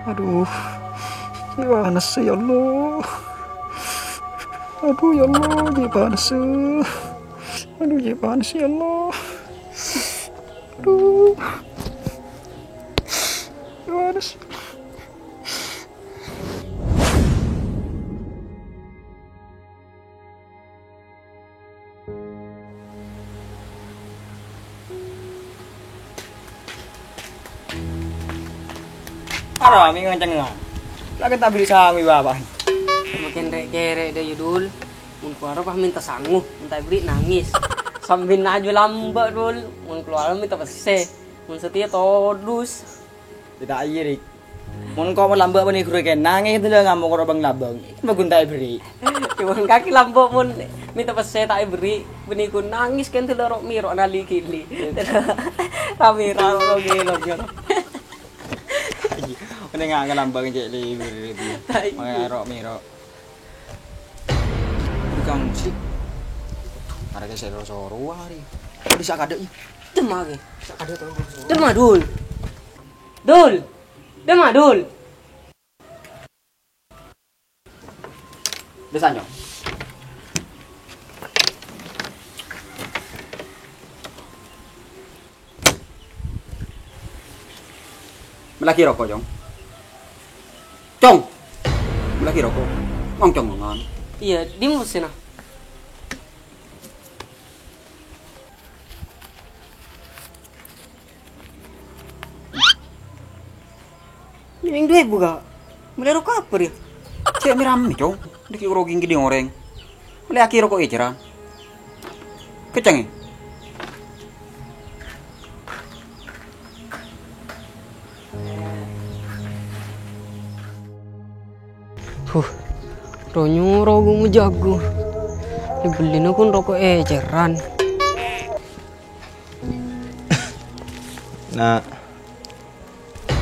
Aduh, gimana sih ya Allah? Aduh ya Allah, gimana sih? Aduh gimana sih ya Allah? Aduh, gimana sih? Arah, mi nganceng nga. Lagi tak bisa mi bapak. Makin kere deh Yudul. Mun keluar pas minta sangu, minta beri nangis. Sambil naju lambak dul. Mun keluar minta pese. Mun setia todus. Tidak iya rik. Mun kau melambak bani kru ken nangis itu lah ngamuk orang bang labang. Bagun tak beri. Cuman kaki lambak mun minta pese tak beri. Bani ku nangis kan tuh lorok miro nali kili. Kami raro gelo gelo. Ini nggak ngelambang cek li beri. Makanya rok miro. Bukan sih. Ada ke soro-soro hari. Kok bisa kadeknya? Demah ke? Demah dul. Dul. Demah dul. Desanya. Melaki rokok, Jong. Cong. Melaki rokok. Ngongcong mangan. Iya, di musim nah. Yang dua buka. Mulai rokok apa dia? Cek mirami, Cong. Diki roging gede goreng. Melaki rokok eceran. Keceng. Ronyo gue jago. Dibeliin pun rokok eceran. Nak,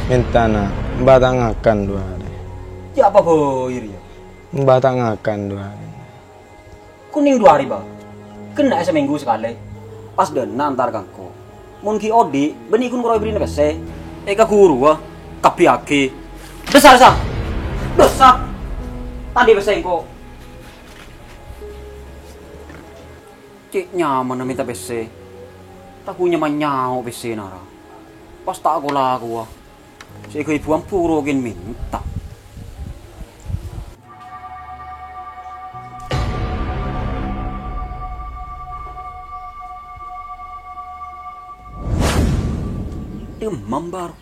minta nak, batangakan 2 hari. Ya apa boir ya? Batangakan 2 hari. Kuning 2 hari, Bang. Kena seminggu sekali. Pas dena antar kangko. Mun ki odi, beni kun karo beri nebese. Eka guru wah, kapiake. Besar sa. Besar. Tadi besengko. Cik nyaman minta bese. Taku nyaman nyau bese nara. Pas tak aku lagu wah. Cik ke ibuan puro gen minta. Demam baru.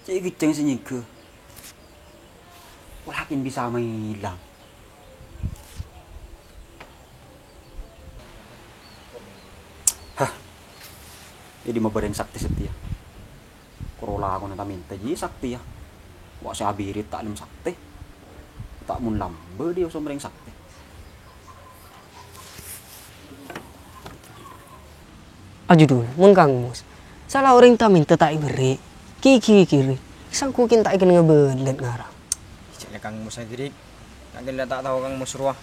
Cik giceng senyike. Walakin bisa menghilang. Hah. Jadi mau bareng sakti setia. Korola aku nanti minta ji sakti ya. Wak saya abirit tak lem sakti. Tak mun lambe dia usah mereng sakti. Aju dulu, mun Kang Mus. Salah orang tak minta tak beri. Kiri. Sang kukin tak ikan ngebelet ngarang. Ceknya Kang Mus sendiri. Nanti lihat tak tahu Kang Mus ruah.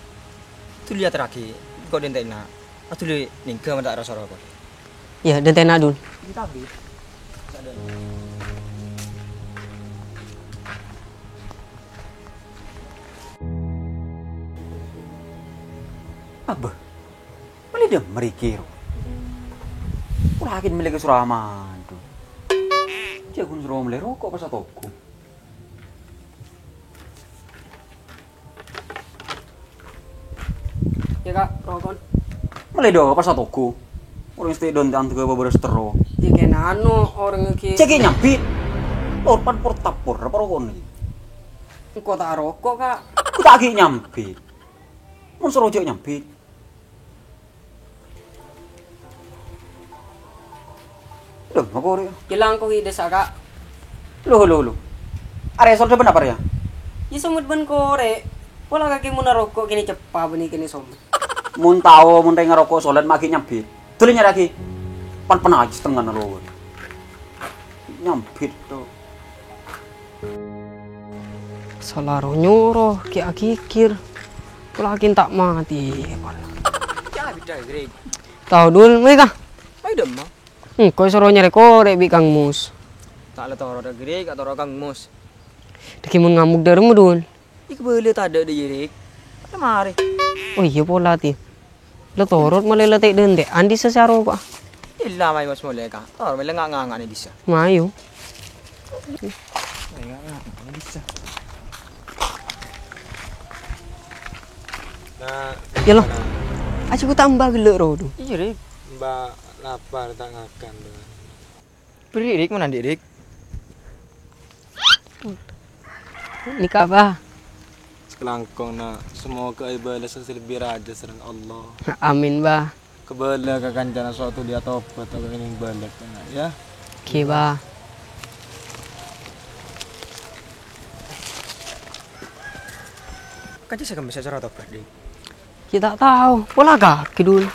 Tu lihat terakhir. Kau dentai nak. Atau li ningke tak rasa rokok. Ya, dan tena dul. Kita beli. Apa? Boleh dia merikir. Kulakin milik suraman tu. Dia kun suruh beli rokok pas toko. Ya kak, rokok. Mulai dong pas toko. Orang stay don tantu ke beberapa setero. Ya kayak nano orang ki. Cek nyapit. Lorpan portapor apa rokok ni? Kok tak rokok kak? Aku tak lagi nyampit. Mun suruh cek nyampit. Loh, mau kore. Hilang kok ide kak. Loh. Are sol sebenarnya apa ya? Ya somut ben kore. Pola kaki mun rokok kini cepat beni kini somut. Mun tahu mun tengah rokok solat maki nyampit. Tulinya lagi. Pan penajis setengah nalo. Nyampit tuh. Salah nyuruh ki akikir. Kulakin tak mati. Ya bida Greg. Tahu dul mereka. Ay demam. Kau suruh nyari korek bi Kang Mus. Tak le toro Greg atau Kang Mus. Deki mun ngamuk derem dul. Iku boleh tak ada deh Rik. Ada mari. Oh iya pola ti. Lo torot malah letek dente. Andi sesaro kok. Illa mai mas mulai ka. Tor mele nganga ni bisa. Mayu. Nah, Ya lo. Aja ku tambah gelek ro tu. Iya Rik. mbak lapar tak ngakan doang. Beri Rik mana Dik? Nikah apa? Sekelangkong na semoga ibadah lebih raja serang Allah. Amin bah. Kebala ka kancana suatu dia topat atau ini balik ya. Oke bah. Kan saya kan bisa cara tobat Dik. Kita tahu. Pola kaki dul.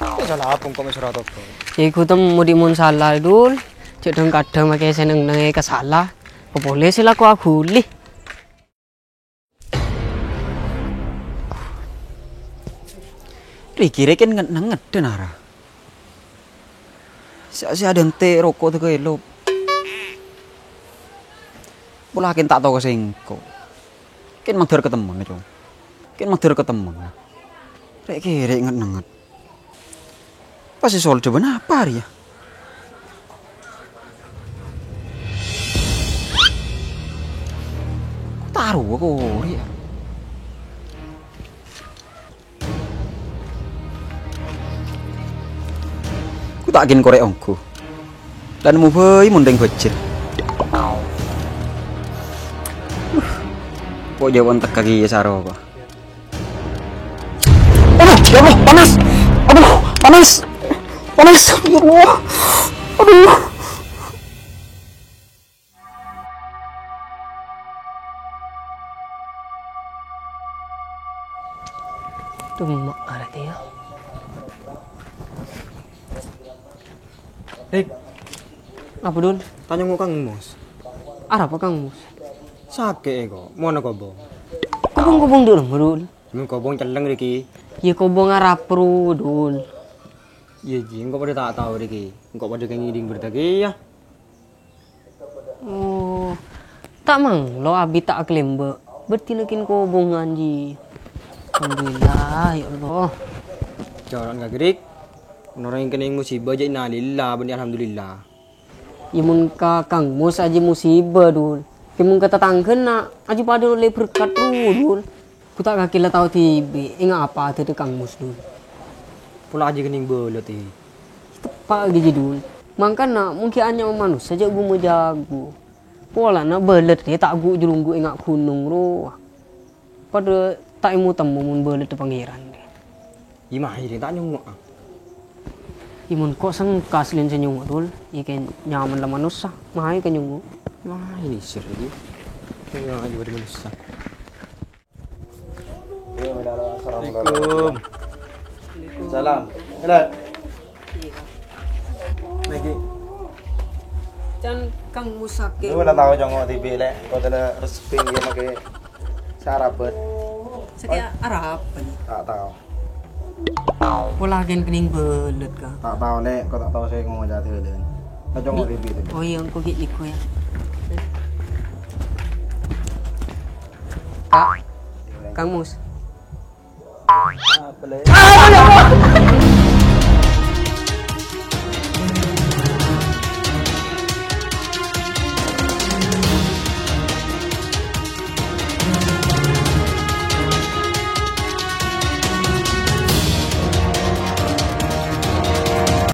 Ya salah apa kok bisa tobat? Ya ikut mudi mun salah dul. Cedeng kadang makai seneng nenge kesalah. Kok boleh sih laku aku lih. Kira kan ngeden arah. Si ada ente rokok tuh elop. Pula kan tak tahu kesengko. Kan magdar ketemu nih cung. Kan magdar ketemu. Rek kira nget. Pasti soal coba apa ya? Taruh aku ya. Ku tak gin korek ongku. Dan mu beuy mundeng becet. Kok jawon tek kaki saro kok. Ya Allah, panas. Aduh, panas. Panas. Ya Allah. Aduh. Demak arti ya. Rik, Apa dul? tanya mau Kang Mus. Arah apa Kang Mus? Sakit kok, mau nak kobong. Kubung-kubung dul dul. Mau kobong celeng Riki. Ya kubung arah pro dul. Iya ji, engkau pada tak tahu Riki. Engkau pada ngiding berdagi ya. Oh. Tak mang lo abi tak kelembe. Bertilekin kubung anji. Alhamdulillah ya Allah. Jangan gak gerik. Orang yang kena musibah jadi nalillah, bani alhamdulillah. Ya mun ka Kang Mus aja musibah dul. Ya mun kata tangken nak aja pada le berkat dul. Ku tak kaki lah tahu tibi. Ingat apa tu Kang Mus dul. Pula aja kening bolot eh. Tepak gitu dul. Makanya mungkin hanya manusia saja gue mau jago. Pola nak belet dia tak gue jerunggu ingat gunung roh. Pada tak mau temu mun belet tu pangeran. Imah ini tak nyungok. Imun kok sang kaslin senyum dul. Ikan nyaman lah manusia. Mahai kan nyungu. Wah ini sir lagi. Yang aja pada manusia. Assalamualaikum. Salam. Hello. Lagi. Dan Kang Mus sakit. Lu nak tahu jongok TV lek, kau tela resping dia pakai sarapet. Sakit arah apa ni? Tak tahu. Pola gen kening belet ka. Tak tahu lek, kau tak tahu saya ngomong jatuh dan. Kau jongok TV tu. Oh iya, kau git liko ya. Kak, Kang Mus. Apa lek?